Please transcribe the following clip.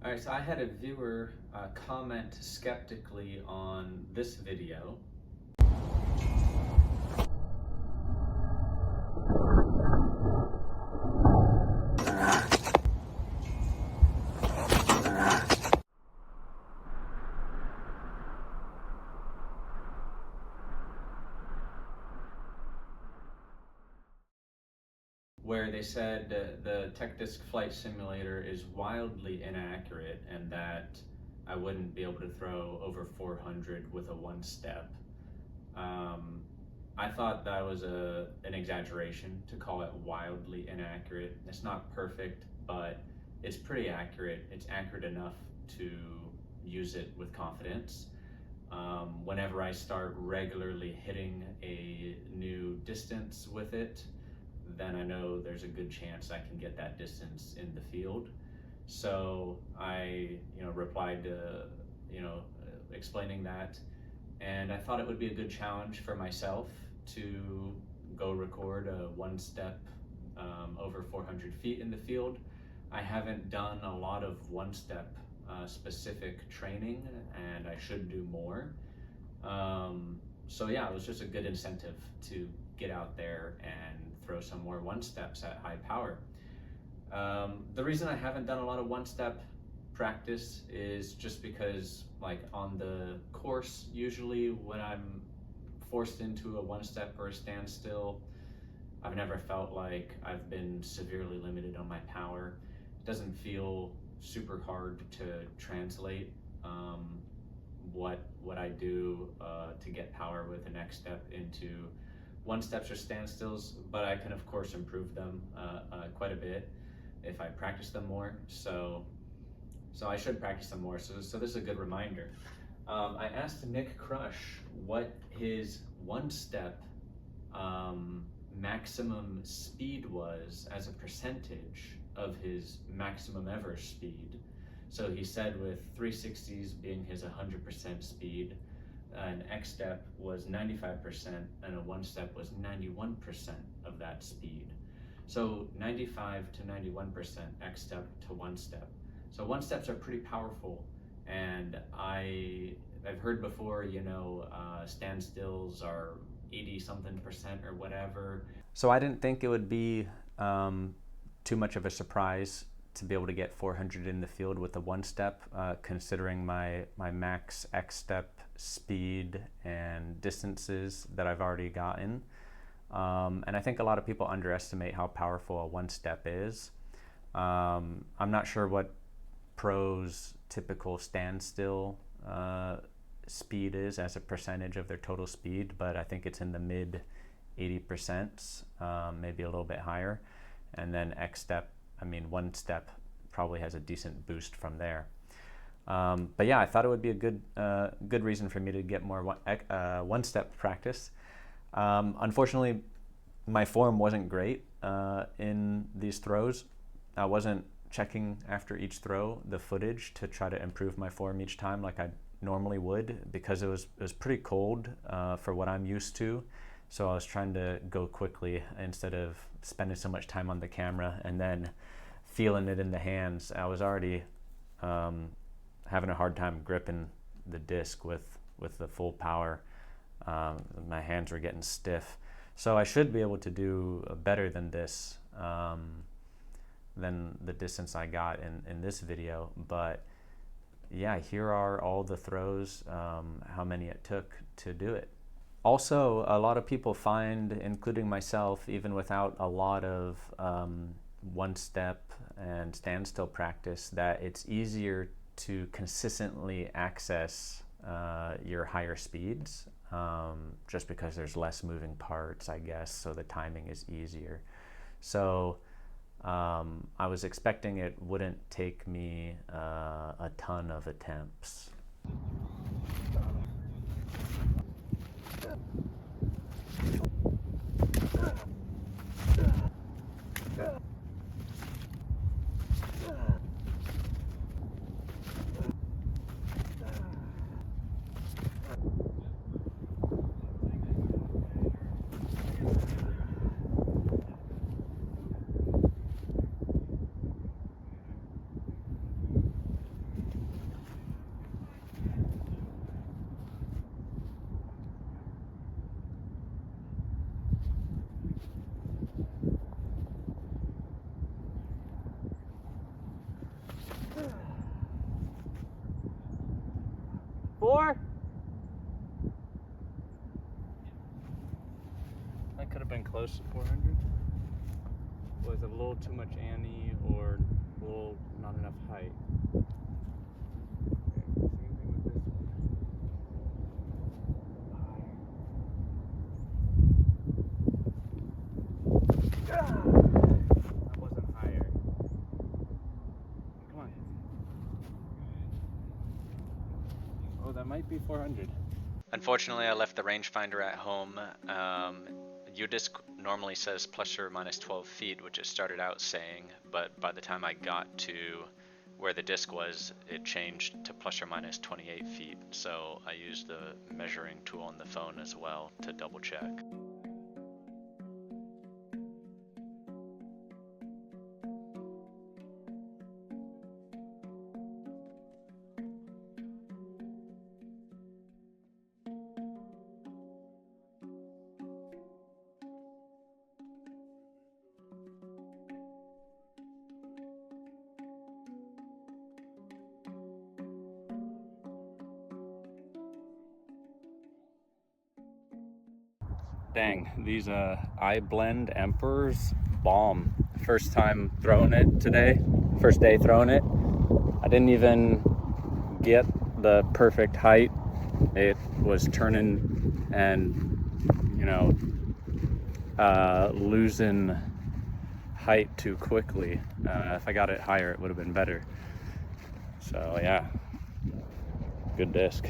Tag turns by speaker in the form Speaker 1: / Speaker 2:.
Speaker 1: All right, so I had a viewer comment skeptically on this video. Where they said the Tech Disc Flight Simulator is wildly inaccurate and that I wouldn't be able to throw over 400 with a one-step. I thought that was an exaggeration to call it wildly inaccurate. It's not perfect, but it's pretty accurate. It's accurate enough to use it with confidence. Whenever I start regularly hitting a new distance with it, then I know there's a good chance I can get that distance in the field. So I, replied to, explaining that, and I thought it would be a good challenge for myself to go record a one-step over 400 feet in the field. I haven't done a lot of one-step specific training, and I should do more. So yeah, it was just a good incentive to get out there and throw some more one-steps at high power. The reason I haven't done a lot of one-step practice is just because, like, on the course, usually when I'm forced into a one-step or a standstill, I've never felt like I've been severely limited on my power. It doesn't feel super hard to translate what I do to get power with the next step into one-steps or standstills, but I can of course improve them quite a bit if I practice them more. So I should practice them more. So this is a good reminder. I asked Nick Crush what his one-step maximum speed was as a percentage of his maximum ever speed. So he said with 360s being his 100% speed, an X step was 95% and a one step was 91% of that speed. So 95 to 91% X step to one step. So one steps are pretty powerful, and I've heard before, standstills are 80-something% or whatever. So I didn't think it would be too much of a surprise to be able to get 400 in the field with a one step, considering my max X step speed and distances that I've already gotten. And I think a lot of people underestimate how powerful a one step is. I'm not sure what pros' typical standstill speed is as a percentage of their total speed, but I think it's in the mid 80%, maybe a little bit higher. And then one step probably has a decent boost from there. But yeah, I thought it would be a good reason for me to get more one-step practice. Unfortunately, my form wasn't great in these throws. I wasn't checking after each throw the footage to try to improve my form each time like I normally would, because it was pretty cold for what I'm used to. So I was trying to go quickly instead of spending so much time on the camera and then feeling it in the hands. I was already having a hard time gripping the disc with the full power. My hands were getting stiff. So I should be able to do better than this, than the distance I got in this video. But yeah, here are all the throws, how many it took to do it. Also, a lot of people find, including myself, even without a lot of one-step and standstill practice, that it's easier to consistently access your higher speeds, just because there's less moving parts, I guess, so the timing is easier. So I was expecting it wouldn't take me a ton of attempts.
Speaker 2: 4? That could have been close to 400. Was a little too much ante or a little not enough height. Okay, same thing with this one. That wasn't higher. Come on. Oh, that might be 400.
Speaker 3: Unfortunately, I left the rangefinder at home. UDisc normally says plus or minus 12 feet, which it started out saying, but by the time I got to where the disc was, it changed to plus or minus 28 feet. So I used the measuring tool on the phone as well to double check.
Speaker 2: Dang, these iBlend Emperors, bomb. First time throwing it today, first day throwing it. I didn't even get the perfect height. It was turning and, you know, losing height too quickly. If I got it higher, it would have been better. So yeah, good disc.